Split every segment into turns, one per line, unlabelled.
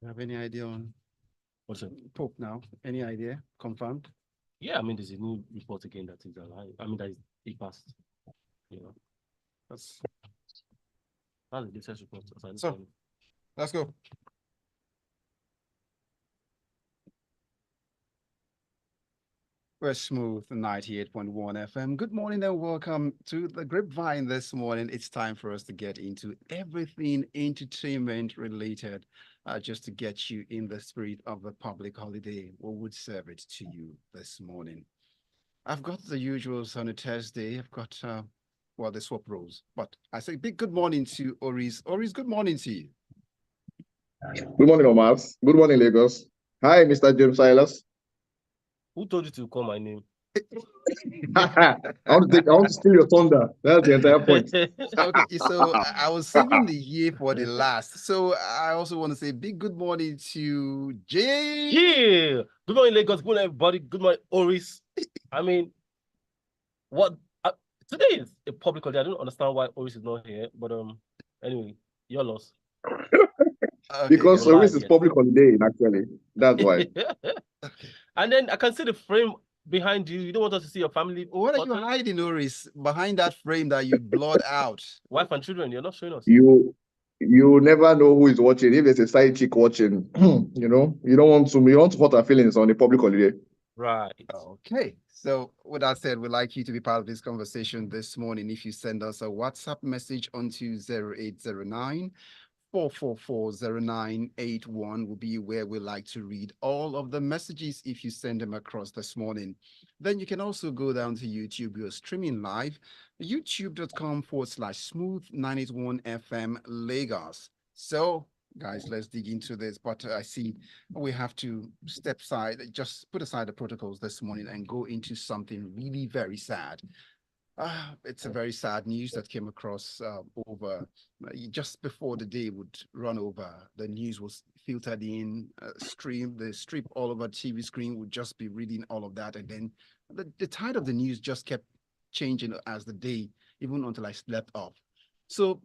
Have any idea on
What's it?
Pope now? Any idea? Confirmed?
Yeah, I mean, there's a new report again that he's alive. I mean, that he passed. You know,
That's
that's the latest report. As I
so.
understand it.
Let's go. We're smooth 98.1 FM. Good morning and welcome to the Grapevine this morning. It's time for us to get into everything entertainment related, just to get you in the spirit of the public holiday. We would serve it to you this morning. I've got the usuals on a Thursday. I've got, well, the swap roles. But I say big good morning to Oris. Oris, good morning to you.
Good morning, Omas. Good morning, Lagos. Hi, Mr. James Silas.
Who told you to call my name?
I want to steal your thunder. That's the entire point.
Okay, so I was saving the year for the last. So I also want to say big good morning to Jay.
Yeah. Good morning, Lagos. Good morning, everybody. Good morning, Oris. I mean, what? Today is a public holiday. I don't understand why Oris is not here, but anyway, your loss.
Okay,
Because
good.
service is public holiday, actually. That's why.
And then I can see the frame behind you. You don't want us to see your family.
What are you
photos?
hiding, Oris, behind that frame that you blurred out?
Wife and children. You're not showing us.
You never know who is watching. If there's a side chick watching, you don't want to hurt her feelings on a public holiday.
Right.
Okay. So with that said, we'd like you to be part of this conversation this morning. If you send us a WhatsApp message onto 0809 4440981 will be where we like to read all of the messages if you send them across this morning. Then you can also go down to YouTube. You're streaming live, youtube.com/smooth981 FM Lagos. So, guys, let's dig into this. But I see we have to step aside, just put aside the protocols this morning and go into something really very sad. It's a very sad news that came across over just before the day would run over. The news was filtered in, the strip all over TV screen would just be reading all of that. And then the tide of the news just kept changing as the day, even until I slept off. So,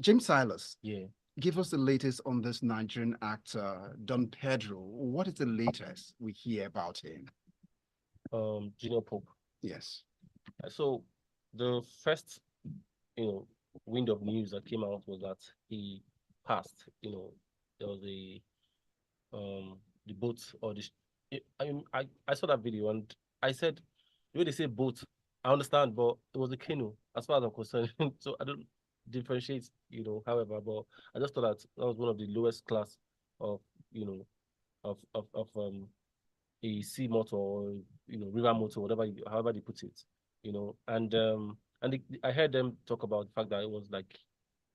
James Silas,
Yeah.
give us the latest on this Nigerian actor, Don Pedro. What is the latest we hear about him?
Junior Pope.
Yes.
So the first, wind of news that came out was that he passed. There was the boat or I saw that video and I said, the way they say boat, I understand, but it was a canoe as far as I'm concerned. So I don't differentiate, however, but I just thought that was one of the lowest class of, of a sea motor or river motor, however they put it, I heard them talk about the fact that it was like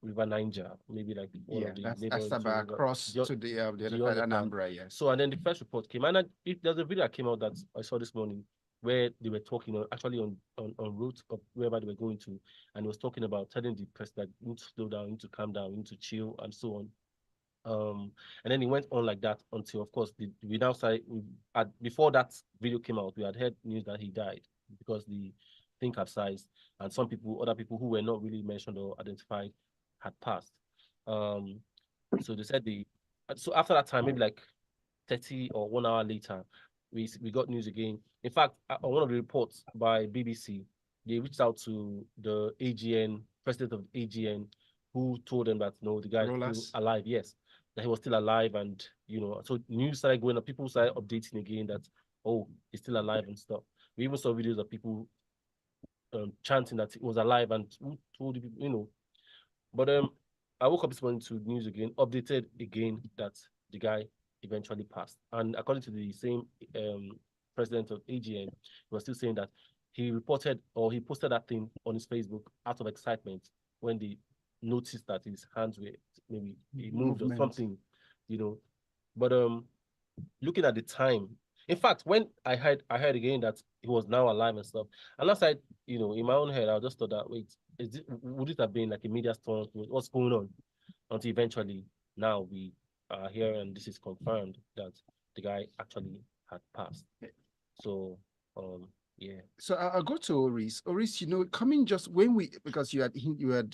River Niger, maybe like one of the
that's
neighboring
about across to the other side, Anambra, yes.
So and then the first report came, and there's a video that came out that I saw this morning where they were talking actually on route of wherever they were going to, and it was talking about telling the press that you need to slow down, you need to calm down, you need to chill, and so on. And then it went on like that until, of course, we now started. Before that video came out, we had heard news that he died because the thing capsized, and other people who were not really mentioned or identified, had passed. So they said so after that time, maybe like 30 or 1 hour later, we got news again. In fact, on one of the reports by BBC, they reached out to the AGN president of AGN, who told them that no, the guy is still alive. Yes, that he was still alive, and so news started going up. People started updating again that he's still alive and stuff. We even saw videos of people chanting that he was alive and who told the people, But I woke up this morning to news again, updated again that the guy eventually passed. And according to the same president of AGN, he was still saying that he reported or he posted that thing on his Facebook out of excitement when they noticed that his hands were maybe he moved or something, But looking at the time, in fact, when I heard again that he was now alive and stuff, and last night, in my own head, I just thought that wait, would it have been like a media storm? What's going on? Until eventually, now we are here and this is confirmed that the guy actually had passed. So, yeah.
So I'll go to Oris. Oris, coming just when because you had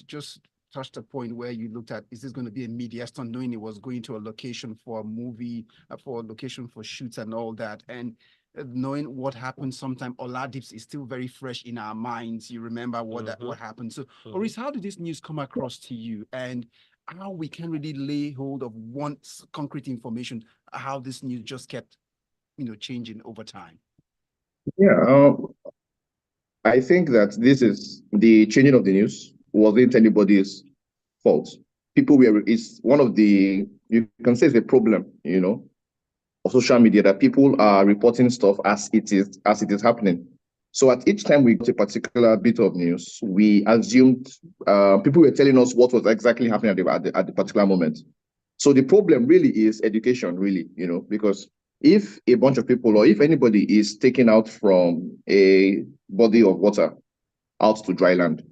just touched a point where you looked at, is this going to be a media stunt, knowing it was going to a location for a movie, for a location for shoots and all that. And knowing what happened sometime, Oladips is still very fresh in our minds. You remember what happened. So, Oris, how did this news come across to you? And how we can really lay hold of one concrete information, how this news just kept, changing over time?
Yeah, I think that this is the changing of the news wasn't anybody's fault. People were, it's one of the, you can say it's a problem, of social media, that people are reporting stuff as it is happening. So at each time we got a particular bit of news, we assumed people were telling us what was exactly happening at the particular moment. So the problem really is education, really, because if a bunch of people or if anybody is taken out from a body of water out to dry land,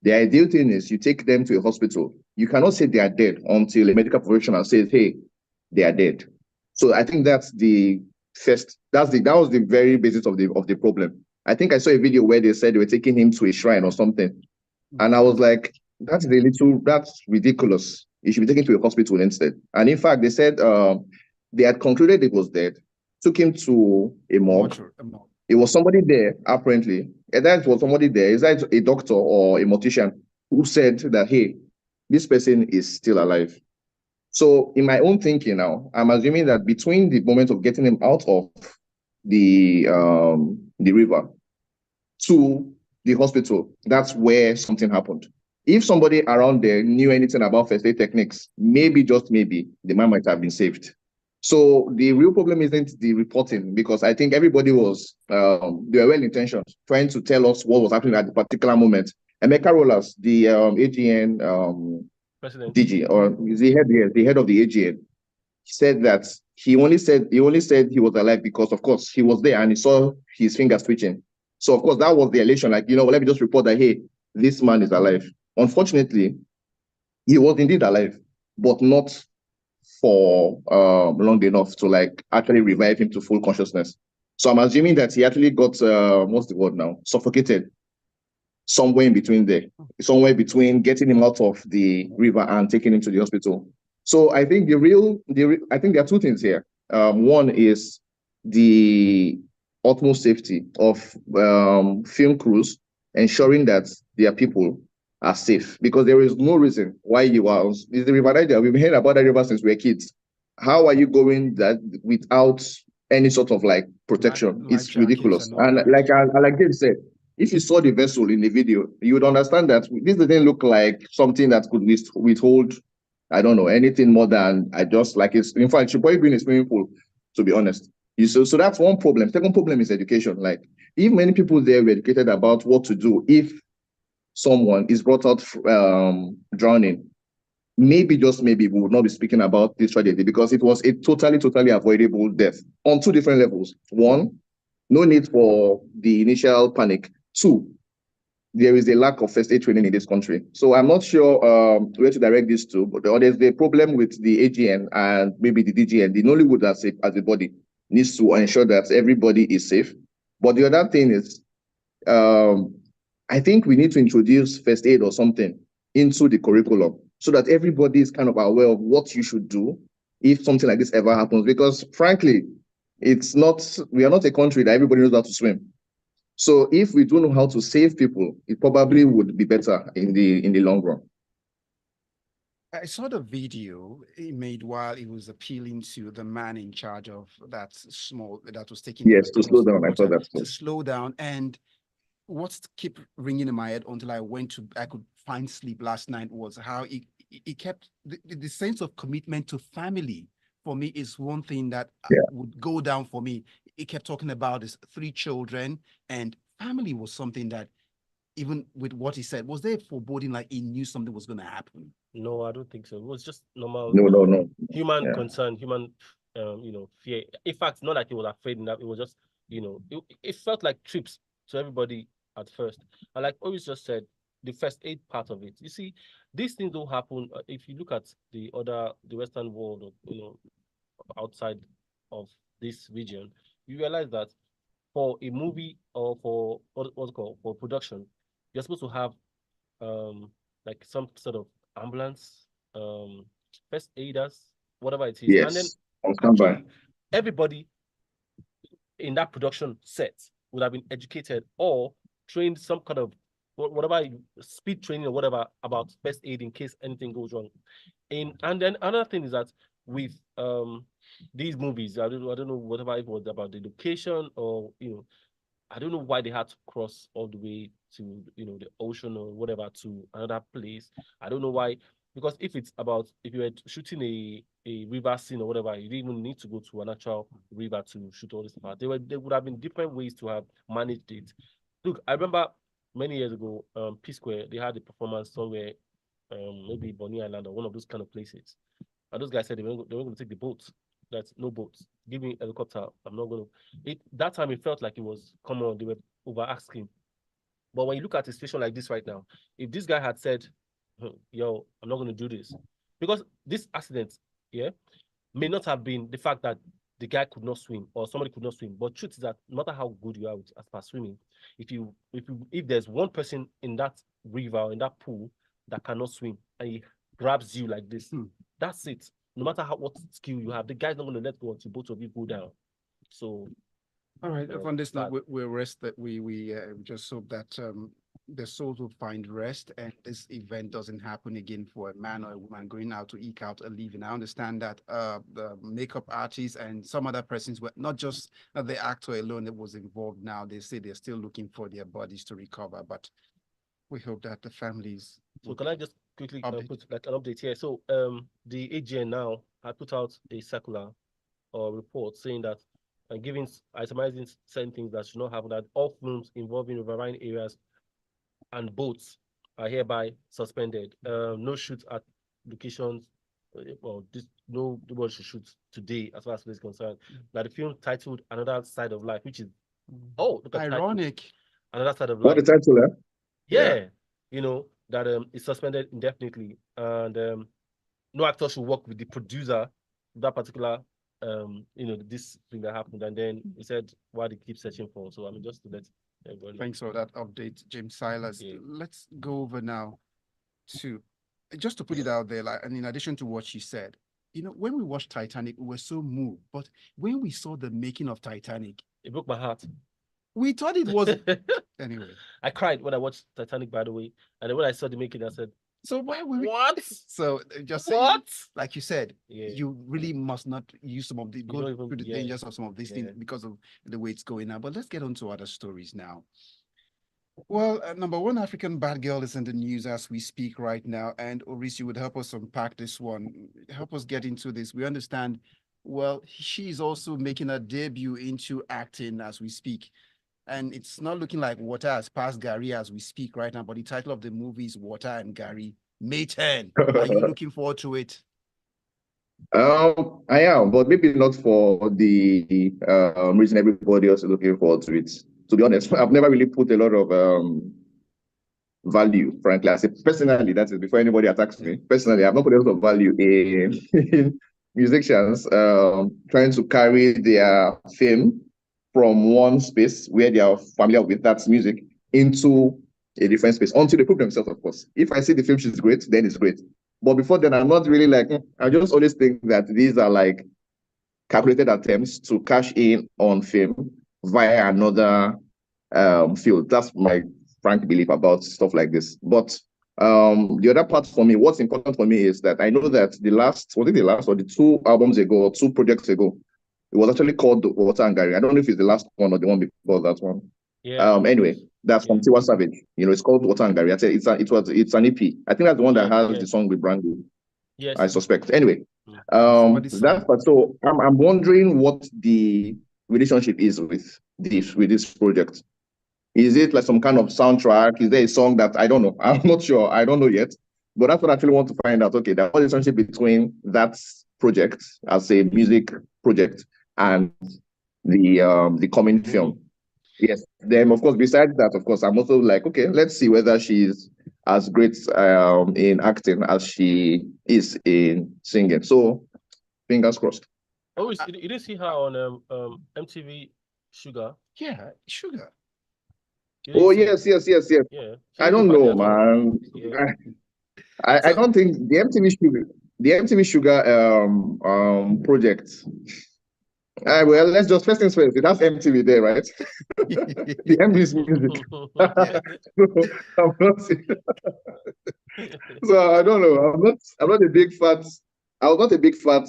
the ideal thing is you take them to a hospital. You cannot say they are dead until a medical professional says, hey, they are dead. So I think that was the very basis of the problem. I think I saw a video where they said they were taking him to a shrine or something. And I was like, that's ridiculous. He should be taken to a hospital instead. And in fact, they said they had concluded it was dead, took him to a morgue. It was somebody there, apparently. And that was somebody there. Is that a doctor or a mortician who said that, hey, this person is still alive? So in my own thinking now, I'm assuming that between the moment of getting him out of the river to the hospital, that's where something happened. If somebody around there knew anything about first aid techniques, maybe, just maybe, the man might have been saved. So the real problem isn't the reporting, because I think everybody was, they were well-intentioned, trying to tell us what was happening at the particular moment. Emeka Rollers, the AGN
President.
DG, or the head of the AGN, said that he only said he was alive because, of course, he was there and he saw his fingers twitching. So, of course, that was the elation. Like, let me just report that, hey, this man is alive. Unfortunately, he was indeed alive, but not for long enough to actually revive him to full consciousness. So I'm assuming that he actually got what's the word now? Suffocated somewhere in between there, somewhere between getting him out of the river and taking him to the hospital. So I think I think there are two things here. One is the utmost safety of film crews, ensuring that their people are safe, because there is no reason why you are. Is the River Niger? We've heard about that river since we were kids. How are you going that without any sort of protection? It's ridiculous. And like Dave said, if you saw the vessel in the video, you would understand that this didn't look like something that could withhold, I don't know, anything more than it's. In fact, it should probably be in a swimming pool, to be honest. So that's one problem. Second problem is education. If many people there were educated about what to do if someone is brought out drowning, maybe, just maybe, we would not be speaking about this tragedy, because it was a totally avoidable death on two different levels. One, no need for the initial panic. Two, there is a lack of first aid training in this country. So I'm not sure where to direct this to, but there's the problem with the AGN and maybe the DGN. The Nollywood as a body needs to ensure that everybody is safe. But the other thing is, I think we need to introduce first aid or something into the curriculum so that everybody is kind of aware of what you should do if something like this ever happens. Because frankly, we are not a country that everybody knows how to swim. So if we do know how to save people, it probably would be better in the long run.
I saw the video he made while he was appealing to the man in charge of that was taking.
Yes, to slow down. I saw that.
To slow down. And what kept ringing in my head until I could find sleep last night was how he kept the sense of commitment to family. For me, is one thing that would go down for me. He kept talking about his 3 children, and family was something that, even with what he said, was there foreboding, like he knew something was going to happen?
No, I don't think so. It was just normal.
No.
Human concern, human, fear. In fact, not like he was afraid. It was just, it felt like trips to everybody at first. And like Oris just said, the first aid part of it. You see, these things don't happen. If you look at the Western world, or, outside of this region, you realize that for a movie or for what's called for production, you're supposed to have like some sort of ambulance, first aiders, whatever it is. And then
Yes, on standby.
actually everybody in that production set would have been educated or trained some kind of whatever speed training or whatever about first aid in case anything goes wrong. And then another thing is that with these movies, I don't know whatever it was about the location or I don't know why they had to cross all the way to the ocean or whatever to another place. I don't know why, because if you were shooting a river scene or whatever, you didn't even need to go to a natural river to shoot all this stuff. There would have been different ways to have managed it. Look, I remember many years ago, P Square, they had a performance somewhere, maybe Bonny Island or one of those kind of places. And those guys said they were going to take the boat. That's no boats. Give me a helicopter. I'm not going to. That time it felt like it was, come on, they were over asking. But when you look at a situation like this right now, if this guy had said, yo, I'm not going to do this, because this accident, yeah, may not have been the fact that the guy could not swim or somebody could not swim. But truth is that no matter how good you are as far swimming, if there's one person in that river or in that pool that cannot swim and he grabs you like this, that's it. No matter what skill you have, the guy's not going to let go until both of you go down. So,
all right. On this note, we'll rest. That we just hope that the souls will find rest, and this event doesn't happen again for a man or a woman going out to eke out a living. I understand that the makeup artists and some other persons were not just the actor alone that was involved. Now they say they're still looking for their bodies to recover, but we hope that the families.
So can I just quickly put like an update here? So the AGN now had put out a circular or report saying that giving itemizing certain things that should not happen, that all films involving riverine areas and boats are hereby suspended. No shoots at locations, nobody should shoot today as far as this is concerned. Now the film titled Another Side of Life, which is look at
ironic.
Another Side of Life.
What the title, eh?
Yeah. That is suspended indefinitely, and no actor should work with the producer that particular this thing that happened. And then he said why they keep searching for. So I mean, just to let everybody.
Thanks for that update, James Silas. Yeah. Let's go over now to just to put it out there, like, and in addition to what she said, when we watched Titanic, we were so moved. But when we saw the making of Titanic,
it broke my heart.
We thought it was anyway.
I cried when I watched Titanic, by the way, and then when I saw the making, I said,
"So why were we
what?"
So just
what?
Like you said, you really must not use some of the go through the dangers of some of these things because of the way it's going now. But let's get on to other stories now. Well, number one African bad girl is in the news as we speak right now, and Oris, you would help us unpack this one, help us get into this. We understand. Well, she's also making a debut into acting as we speak. And it's not looking like Water has passed Gary as we speak right now, but the title of the movie is Water and Gary May 10. Are you looking forward to it?
I am, but maybe not for the reason everybody else is looking forward to it. To be honest, I've never really put a lot of value, frankly. I say personally, that is before anybody attacks me. Personally, I've not put a lot of value in musicians trying to carry their fame from one space where they are familiar with that music into a different space until they prove themselves, of course. If I see the film she's great, then it's great. But before then, I'm not really like, I just always think that these are like calculated attempts to cash in on fame via another field. That's my frank belief about stuff like this. But the other part for me, what's important for me is that I know that the 2 albums ago or 2 projects ago, it was actually called Water and Gary. I don't know if it's the last one or the one before that one.
Yeah.
Anyway, that's from Tiwa Savage. It's called Water and Gary. I said it's an EP. I think that's the one that has the song with Brandy.
Yes.
I suspect. Anyway, that's but so I'm wondering what the relationship is with this project. Is it like some kind of soundtrack? Is there a song that I don't know? I'm not sure. I don't know yet. But that's what I actually want to find out. Okay, the relationship between that project as a music project and the coming film. Yes. Then of course, besides that, of course, I'm also like, okay, let's see whether she's as great in acting as she is in singing. So fingers crossed.
Oh, you didn't see her on MTV Sugar?
Yeah, Sugar.
Oh yes.
Yeah.
I don't know, man. I don't think the MTV Sugar project. Well, let's just first things first. It has MTV there, right? The M is music. I'm not so I don't know. I'm not a big fat. I was not a big fat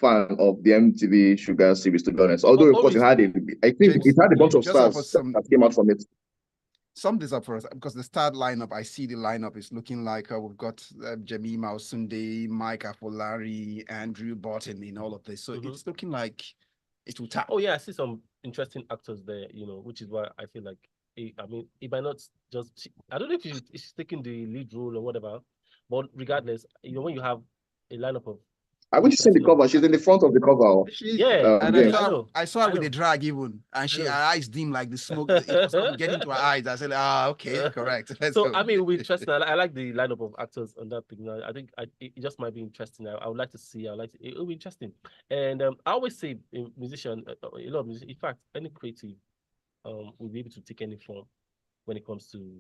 fan of the MTV Sugar series, to be honest. Although, of course,
Oris,
I think
James,
it had a bunch of
just offer
stars that came out from it.
sum this up for us because the start lineup, I see the lineup is looking like we've got Jemima Osunde, Mike Afolari, Andrew Barton in all of this. So it's looking like it will tap.
Oh yeah, I see some interesting actors there, which is why I feel like I mean, it might not just. I don't know if she's taking the lead role or whatever, but regardless, when you have a lineup of.
I wish she's in the cover. She's in the front of the cover.
Yeah,
and
James.
I saw her with the drag even, and her eyes dim like the smoke. It was getting to her eyes. I said, okay, correct. Let's
so
go.
I mean, it'll be interesting. I like the lineup of actors on that thing. I think it just might be interesting. I would like to see. It'll be interesting. And I always say, a musician, a lot of musicians, in fact, any creative, will be able to take any form when it comes to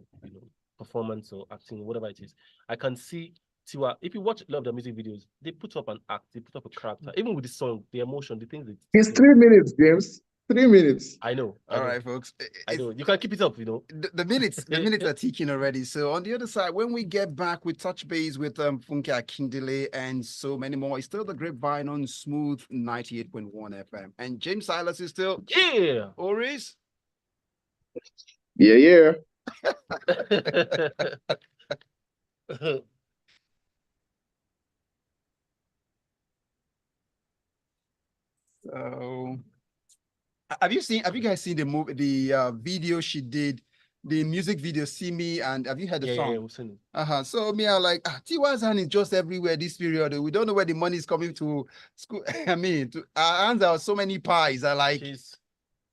performance or acting, whatever it is. I can see Tiwa. If you watch a lot of the music videos, they put up an act, they put up a character, even with the song, the emotion, the things.
It's 3 minutes, James. 3 minutes.
I know.
All right, folks.
I know. You can keep it up,
The minutes are ticking already. So on the other side, when we get back, we touch base with Funke Akindele and so many more. It's still the Grapevine on Smooth 98.1 FM. And James Silas is still Oris.
Yeah.
So, have you guys seen the movie, the video she did, the music video, See Me, and have you heard the song?
Yeah, we've seen it.
So me, I'm like, Tiwa's hand is just everywhere this period. We don't know where the money is coming to school. I mean, our hands are so many pies are like she's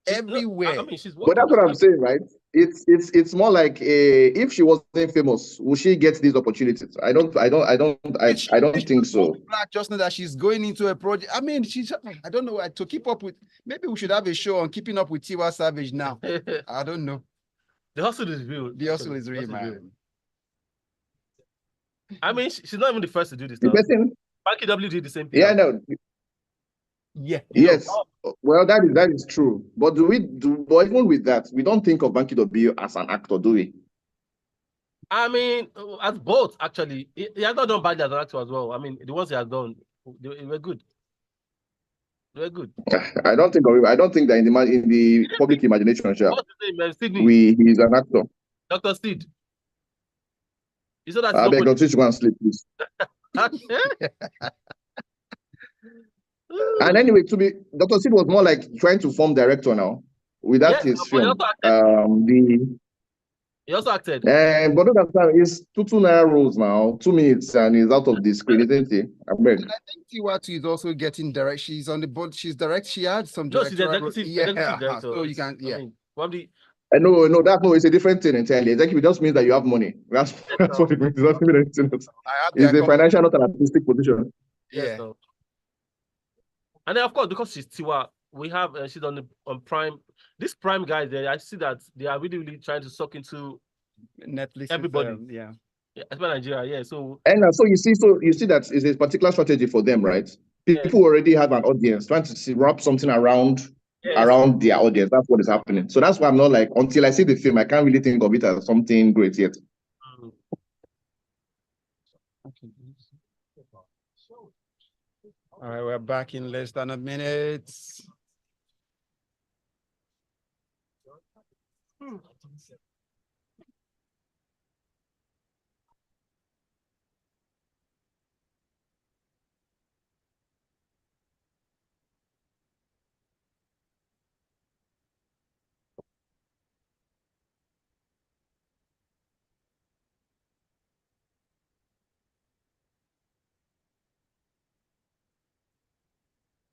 everywhere.
I mean, she's
but that's what I'm saying, right? It's more like if she wasn't famous, would she get these opportunities? I don't think so.
Black, just know that she's going into a project. I mean, I don't know, to keep up with. Maybe we should have a show on keeping up with Tiwa Savage now. I don't know.
The hustle is real.
The hustle is real, man.
I mean, she's not even the first to do this. Banky W did the same thing.
Yeah, no.
Yeah.
Yes. Well, that is true. But but even with that, we don't think of Banky W as an actor, do we?
I mean, as both actually. He has not done bad as an actor as well. I mean, the ones he has done, they were good. They were good.
I don't think that in the public imagination,
what's his name? Sydney.
He's an actor.
Dr. Sid. You saw that?
I beg Dr. Sid to go and sleep, please. And anyway, Dr. Sid was more like trying to form director now. Without his film.
He also acted.
But that time is 2 naira rolls now, 2 minutes, and he's out of the screen, isn't he? I
think Tiwa is also getting direct. She's on the board. She's direct. She had some director. So you can,
I mean,
no, it's a different thing entirely. Executive just means that you have money. That's what it means. It doesn't mean anything else. It's a financial, not an artistic position.
Yeah. And then, of course, because she's Tiwa, we have she's on Prime. This Prime guy there, I see that they are really, really trying to suck into
Netflix.
Everybody, especially Nigeria. So
you see that is a particular strategy for them, right? People already have an audience trying to wrap something around their audience. That's what is happening. So that's why I'm not like, until I see the film, I can't really think of it as something great yet.
All right, we're back in less than a minute.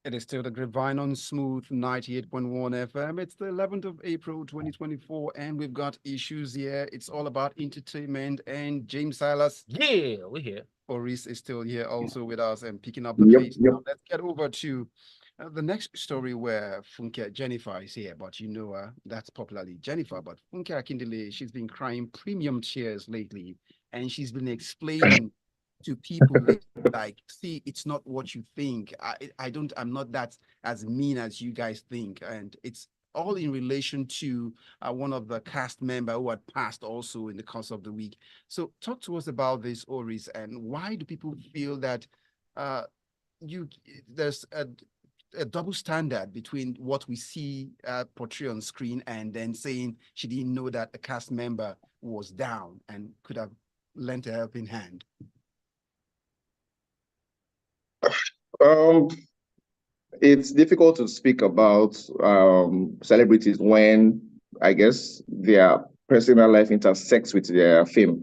It is still the Grapevine on Smooth 98.1 FM. It's the 11th of April, 2024, and we've got issues here. It's all about entertainment. And James Silas.
Yeah, we're here.
Oris is still here also with us and picking up the pace. Now, let's get over to the next story where Funke Jennifer is here, but that's popularly Jennifer, but Funke Akindele, she's been crying premium tears lately, and she's been explaining to people like, see, it's not what you think. I'm not that as mean as you guys think. And it's all in relation to one of the cast member who had passed also in the course of the week. So talk to us about this, Oris, and why do people feel that uh, you there's a double standard between what we see portrayed on screen and then saying she didn't know that a cast member was down and could have lent a helping hand.
Um, it's difficult to speak about celebrities when I guess their personal life intersects with their fame.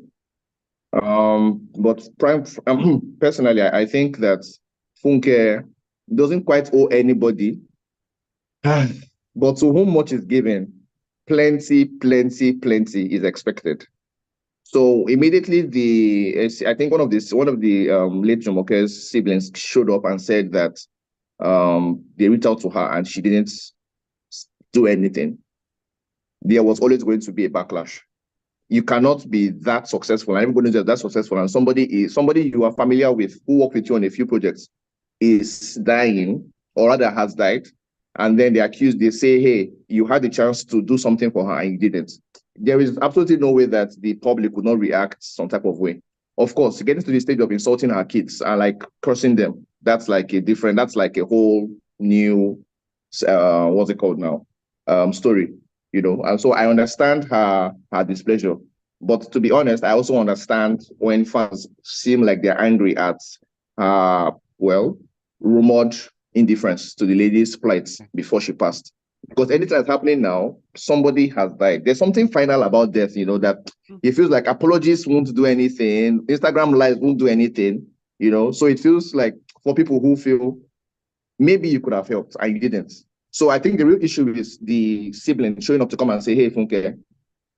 But personally, I think that Funke doesn't quite owe anybody, but to whom much is given, plenty is expected. So immediately, I think one of the late Jumoke's siblings showed up and said that they reached out to her and she didn't do anything. There was always going to be a backlash. You cannot be that successful, and everybody is that successful, and somebody you are familiar with who worked with you on a few projects is dying, or rather has died, and then they say, hey, you had the chance to do something for her and you didn't. There is absolutely no way that the public would not react some type of way. Of course, getting to the stage of insulting her kids and like cursing them, that's like a whole new what's it called now? Story, And so I understand her displeasure. But to be honest, I also understand when fans seem like they're angry at rumored indifference to the lady's plight before she passed. Because anything that's happening now, somebody has died. There's something final about death, that it feels like apologies won't do anything, Instagram lives won't do anything, So it feels like for people who feel maybe you could have helped and you didn't. So I think the real issue is the sibling showing up to come and say, hey, Funke,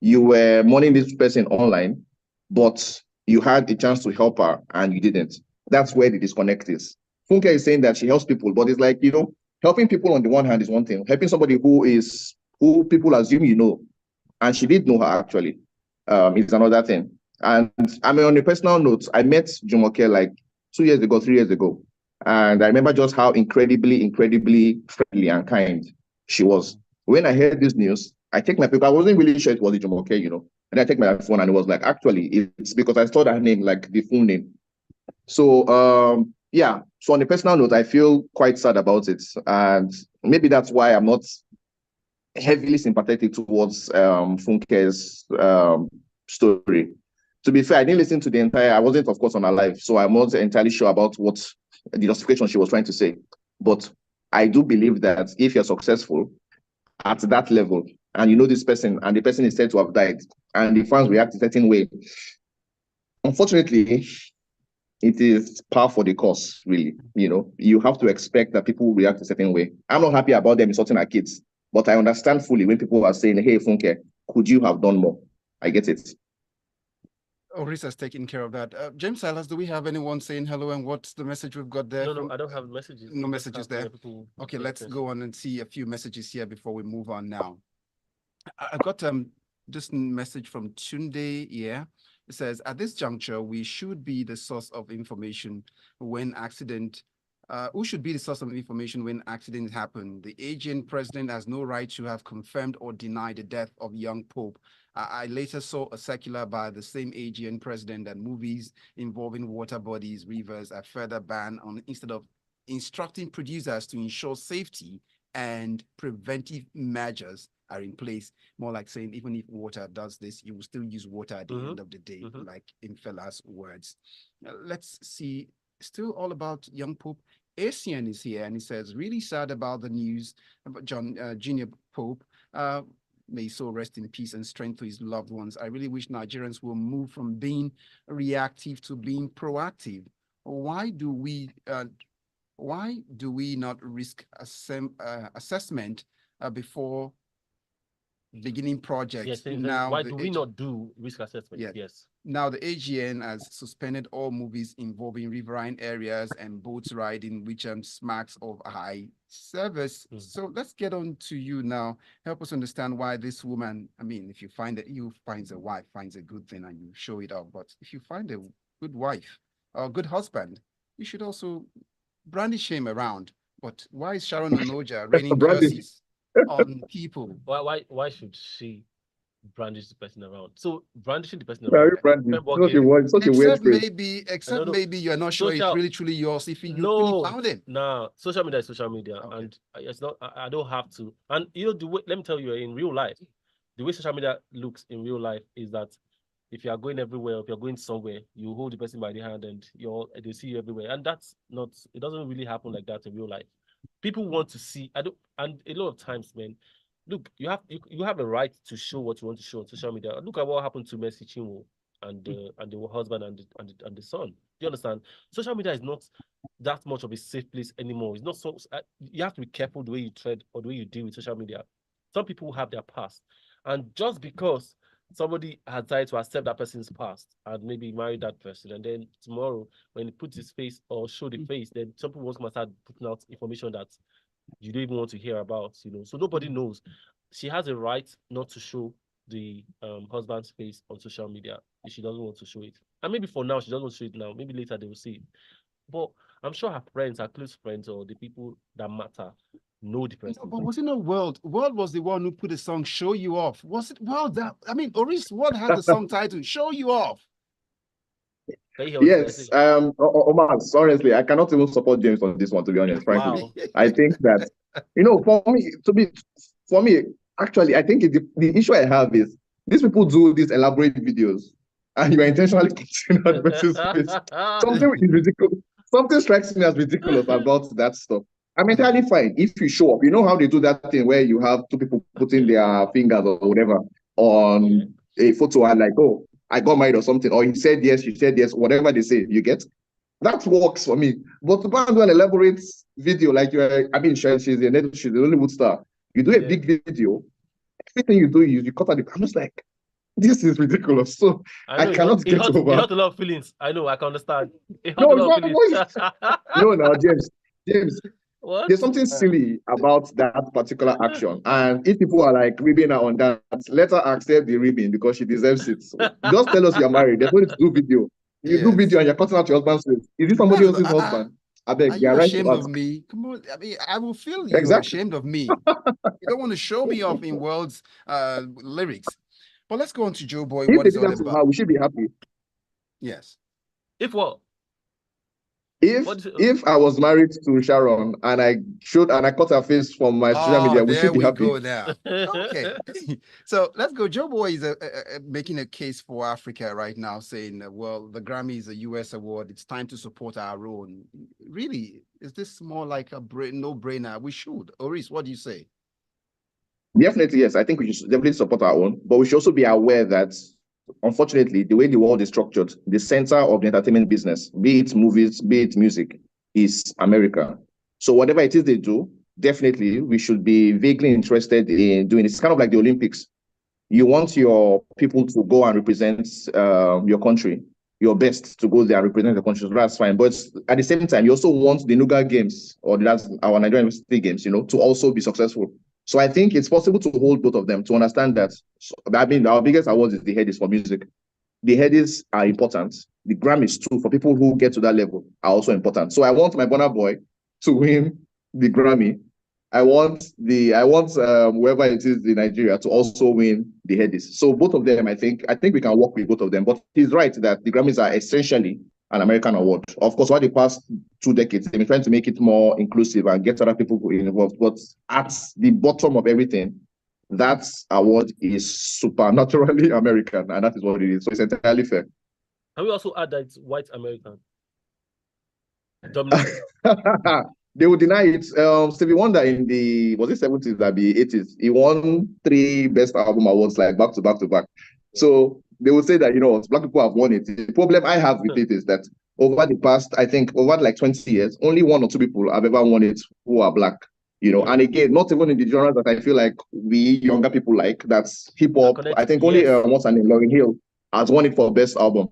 you were mourning this person online, but you had a chance to help her and you didn't. That's where the disconnect is. Funke is saying that she helps people, but it's like, helping people on the one hand is one thing. Helping somebody who people assume and she did know her actually, is another thing. And I mean, on a personal note, I met Jumoke like 3 years ago. And I remember just how incredibly friendly and kind she was. When I heard this news, I take my paper. I wasn't really sure it was Jumoke, And I take my phone and it was like, actually, it's because I saw that name, like the full name. So, yeah. So on a personal note, I feel quite sad about it. And maybe that's why I'm not heavily sympathetic towards Funke's story. To be fair, I didn't listen to the entire, I wasn't, of course, on her live, so I'm not entirely sure about what the justification she was trying to say. But I do believe that if you're successful at that level, and you know this person, and the person is said to have died, and the fans react a certain way, unfortunately, it is par for the course, really. You have to expect that people will react a certain way. I'm not happy about them insulting our kids, but I understand fully when people are saying, hey, Funke, could you have done more? I get it.
Oris has taken care of that. James Silas, do we have anyone saying hello and what's the message we've got there?
No, I don't have messages.
No messages there. Okay, let's go on and see a few messages here before we move on now. I got this message from Tunde here. It says, at this juncture, we should be the source of information when accident who should be the source of information when accidents happen? The AGN president has no right to have confirmed or denied the death of young Pope. I later saw a circular by the same AGN president that movies involving water bodies, rivers are further banned instead of instructing producers to ensure safety and preventive measures are in place. More like saying, even if water does this, you will still use water at the end of the day, like in Fela's words. Let's see, still all about young Pope. Asian is here and he says, really sad about the news about Junior Pope. May so rest in peace and strength to his loved ones. I really wish Nigerians will move from being reactive to being proactive. Why do we not risk assessment before beginning projects?
Yes, now why do we not do risk assessment? Yes.
Now the AGN has suspended all movies involving riverine areas and boats riding, which smacks of high service. So let's get on to you now. Help us understand why this woman, I mean, if you find that you finds a wife, finds a good thing and you show it off. But if you find a good wife or a good husband, you should also brandish him around. But why is Sharon Onoja raining
Brandy,
curses on people?
Why should she brandish the person around? So brandishing the person
Very
around.
Brandy.
Remember what game?
Such a weird phrase.
Except
No.
maybe you're not sure it's
Social.
really truly yours if you really
No,
found him.
nah. Social media is social media,
Okay.
and it's not. I don't have to. And you know the way. Let me tell you, in real life, the way social media looks in real life is that if you are going everywhere, if you're going somewhere, you hold the person by the hand and they see you everywhere. And that's not, it doesn't really happen like that in real life. People want to see, and a lot of times, man, look, you have a right to show what you want to show on social media. Look at what happened to Messi Chinwo and the husband and the son. Do you understand? Social media is not that much of a safe place anymore. It's not so you have to be careful the way you tread or the way you deal with social media. Some people have their past. And just because somebody has decided to accept that person's past and maybe marry that person, and then tomorrow when he puts his face or show the face, then some people must start putting out information that you don't even want to hear about, so nobody knows. She has a right not to show the husband's face on social media if she doesn't want to show it. And maybe for now she doesn't want to show it now, maybe later they will see it. But I'm sure her friends, her close friends, or the people that matter know the person.
But was it not World? World was the one who put the song "Show You Off." Was it World? Oris, what had the song title "Show You Off"?
Yes, Omas, honestly, I cannot even support James on this one, to be honest, frankly.
Wow.
I think that, for me, actually, I think the issue I have is these people do these elaborate videos and you are intentionally putting out the person's face. Something is ridiculous. Something strikes me as ridiculous about that stuff. I'm entirely fine if you show up. You know how they do that thing where you have two people putting their fingers or whatever on a photo and like, oh, I got married or something, or he said yes, she said yes, whatever they say, you get? That works for me. But to go and do an elaborate video like she's a Hollywood star. You do a big video, everything you do, you cut out the. I'm just like, this is ridiculous. So I cannot get over.
It hurt a lot of feelings. I know, I can understand. It hurt
No,
a lot of feelings.
no, James.
What?
There's something silly about that particular action. And if people are like ribbing her on that, let her accept the ribbing because she deserves it. So just tell us you're married. There's no need to do video. You do video and you're cutting out your husband's face. Is it somebody else's husband? I beg,
are you
right
ashamed of me? Come on. I mean, I will feel you ashamed of me. You don't want to show me off in World's lyrics. But let's go on to Joeboy. What is all about?
We should be happy.
Yes.
If what?
If I was married to Sharon and I cut her face from my social media, we should be happy.
Go now. Okay. So let's go. Joeboy is making a case for Africa right now, saying, well, the Grammy is a US award. It's time to support our own. Really, is this more like a no-brainer? We should. Oris, what do you say?
Definitely, yes. I think we should definitely support our own, but we should also be aware that unfortunately, the way the world is structured, the center of the entertainment business, be it movies, be it music, is America. So whatever it is they do, definitely we should be vaguely interested in doing it. It's kind of like the Olympics. You want your people to go and represent your country, your best to go there and represent the country. So that's fine. But at the same time, you also want the Nuga Games or that's our Nigerian University Games, to also be successful. So I think it's possible to hold both of them to understand that. I mean, our biggest award is the Headies for music. The Headies are important. The Grammys too, for people who get to that level, are also important. So I want my Burna Boy to win the Grammy. I want whoever it is in Nigeria to also win the Headies. So both of them, I think we can work with both of them. But he's right that the Grammys are essentially an American award. Of course, over the past 2 decades, they've been trying to make it more inclusive and get other people involved. But at the bottom of everything, that award is supernaturally American, and that is what it is. So it's entirely fair.
Can we also add that it's white American?
They would deny it. Stevie Wonder in the 70s, that be 80s, he won 3 best album awards like back to back to back. So they would say that black people have won it. The problem I have with it is that over the past, I think over like 20 years, only 1 or 2 people have ever won it who are black. And again, not even in the genre that I feel like we younger people like, that's hip hop. I think only what's her name, Lauryn Hill, has won it for best album.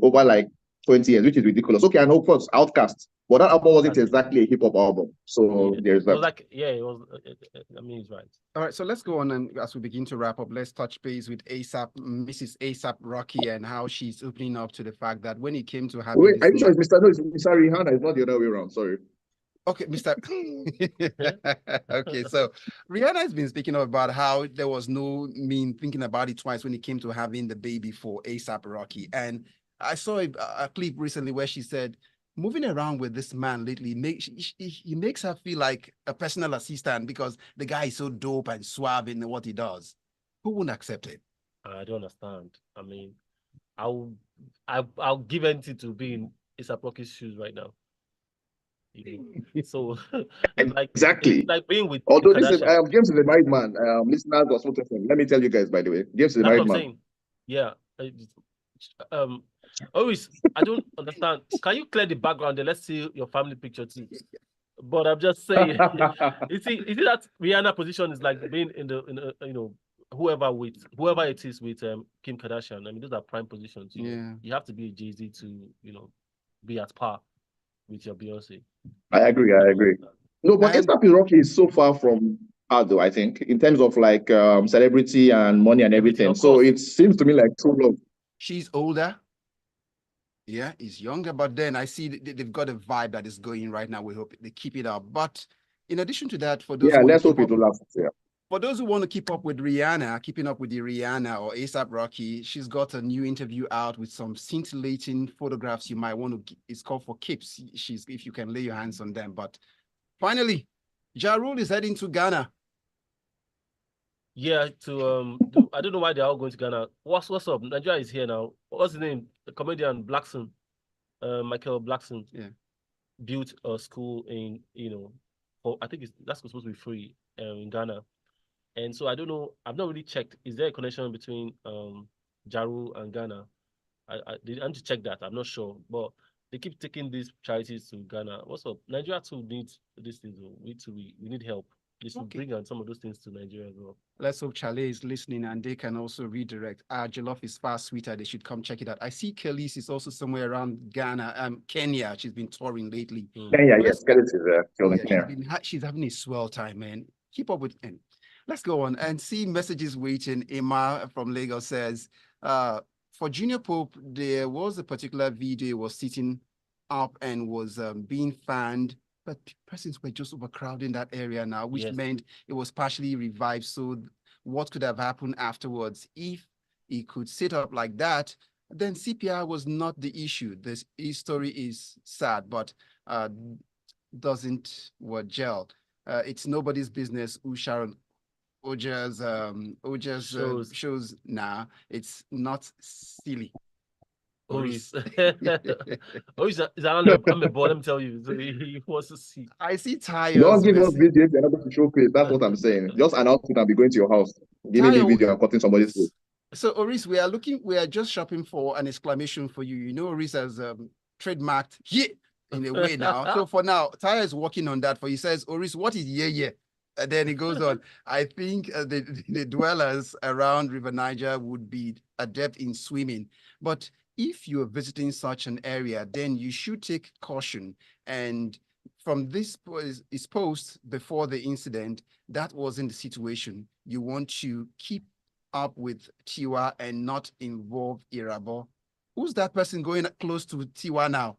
Over like 20 years, which is ridiculous. Okay, and of course, Outcast, but that album wasn't exactly a hip hop album. So there's
It
that.
was like, yeah, it was. I mean, he's right.
All right, so let's go on, and as we begin to wrap up, let's touch base with Mrs. ASAP Rocky, and how she's opening up to the fact that when it came to having
Wait,
this
are you sure it's Mr. No, it's Mr. Rihanna? It's not the other way around. Sorry.
Okay, Mr. Okay, so Rihanna has been speaking about how there was no thinking about it twice when it came to having the baby for ASAP Rocky. And I saw a clip recently where she said, moving around with this man lately, he makes her feel like a personal assistant because the guy is so dope and suave in what he does. Who wouldn't accept it?
I don't understand. I mean, I'll give anything to be in ASAP Rocky's shoes right now. So like
exactly,
like being with
although this is James is a married man. Listeners or something. Let me tell you guys, by the way, James is a married man.
Saying. Yeah. Oris, I don't understand. Can you clear the background and let's see your family picture too? But I'm just saying, you see that Rihanna position is like being in the you know, whoever it is with Kim Kardashian. I mean, those are prime positions. You know? You have to be a Jay-Z to, you know, be at par with your Beyonce.
I agree. No, but ASAP Rocky is so far from her, though, I think, in terms of like celebrity and money and everything. So it seems to me like true love.
She's older. Yeah, he's younger, but then I see they've got a vibe that is going right now. We hope they keep it up. But in addition to that, for those
let's hope it will last. Yeah.
For those who want to keep up with Rihanna, keeping up with the Rihanna or ASAP Rocky, she's got a new interview out with some scintillating photographs you might want to. It's called for keeps. If you can lay your hands on them. But finally, Ja Rule is heading to Ghana.
Yeah, to I don't know why they're all going to Ghana. What's up? Nigeria is here now. What's his name? The comedian Blackson, Michael Blackson.
Yeah,
built a school in, you know, for, I think that's supposed to be free in Ghana. And so I don't know. I've not really checked. Is there a connection between Ja Rule and Ghana? I need to check that. I'm not sure, but they keep taking these charities to Ghana. What's up? Nigeria too needs these things. We need help. They should bring on some of those things to Nigeria as well.
Let's hope Chale is listening and they can also redirect. Jollof is far sweeter. They should come check it out. I see Kelly's is also somewhere around Ghana, Kenya. She's been touring lately.
Kenya, yes, Kelly's is there.
She's having a swell time, man. Keep up with him. Let's go on and see messages waiting. Emma from Lagos says, for Junior Pope, there was a particular video he was sitting up and was being fanned, but persons were just overcrowding that area now, which meant it was partially revived. So what could have happened afterwards? If he could sit up like that, then CPR was not the issue. This story is sad, but doesn't gel. It's nobody's business who Sharon Oja's shows now. It's not silly.
Oris. Oris is I'm a boy, let me tell you. So he wants to see.
I see tires.
Don't give us video if you're not going to show face. That's what I'm saying. Just announce it and be going to your house, giving me video and cutting somebody's face.
So Oris, we are just shopping for an exclamation for you. You know, Oris has trademarked yeah in a way now. So for now, Tyre is working on that for you. He says, Oris, what is yeah? And then he goes on. I think the dwellers around River Niger would be adept in swimming. But if you're visiting such an area, then you should take caution. And from this post before the incident, that wasn't the situation. You want to keep up with Tiwa and not involve Irabo. Who's that person going close to Tiwa now?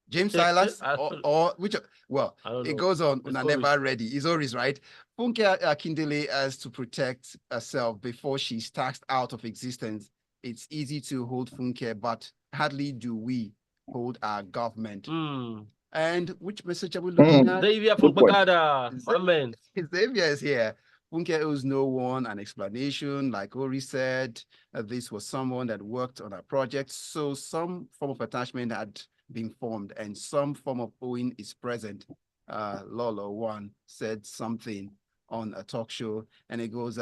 James Silas or which? Well, it goes on. Never ready. It's Oris, right? Funke Akindele has to protect herself before she's taxed out of existence. It's easy to hold Funke, but hardly do we hold our government. And which message are we looking at?
Xavier from Bagada. Amen.
Xavier is here. Funke owes no one an explanation. Like Ori said, this was someone that worked on a project. So some form of attachment had been formed and some form of owing is present. Lolo One said something on a talk show, and it goes,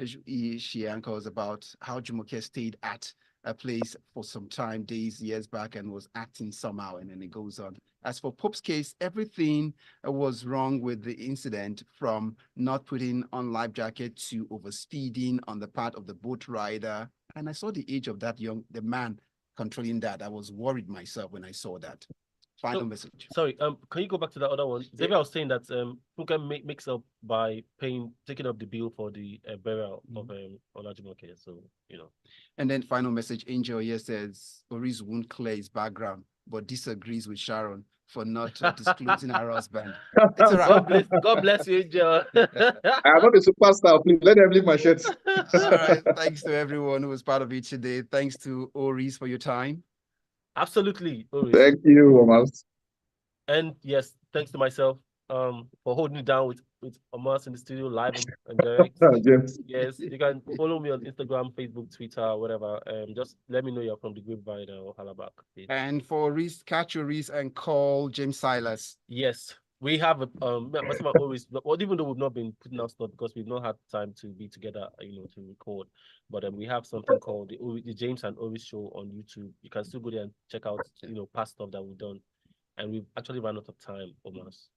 she anchors about how Jumoke stayed at a place for some time, years back, and was acting somehow, and then it goes on. As for Pope's case, everything was wrong with the incident, from not putting on life jacket to overspeeding on the part of the boat rider. And I saw the age of the man controlling that. I was worried myself when I saw that. Final message.
Sorry, can you go back to that other one? Xavier was saying that Funke makes up by taking up the bill for the burial of Olajumoke. So,
And then final message, Angel here says, Oris won't clear his background, but disagrees with Sharon for not disclosing her husband. It's all right.
God bless you, Angel.
I am not a superstar. Please let them leave my shirt.
All right. Thanks to everyone who was part of it today. Thanks to Oris for your time.
Absolutely, Oris.
Thank you, Omas.
And yes, thanks to myself for holding it down with Omas in the studio live and direct.
Yes.
Yes, you can follow me on Instagram, Facebook, Twitter, whatever. Just let me know you're from the Grapevine or Halaback.
And for Oris, catch Oris and call James Silas.
Yes, we have myself always. Well, even though we've not been putting out stuff because we've not had time to be together, to record. But we have something called the James and Oris show on YouTube. You can still go there and check out past stuff that we've done, and we've actually run out of time almost.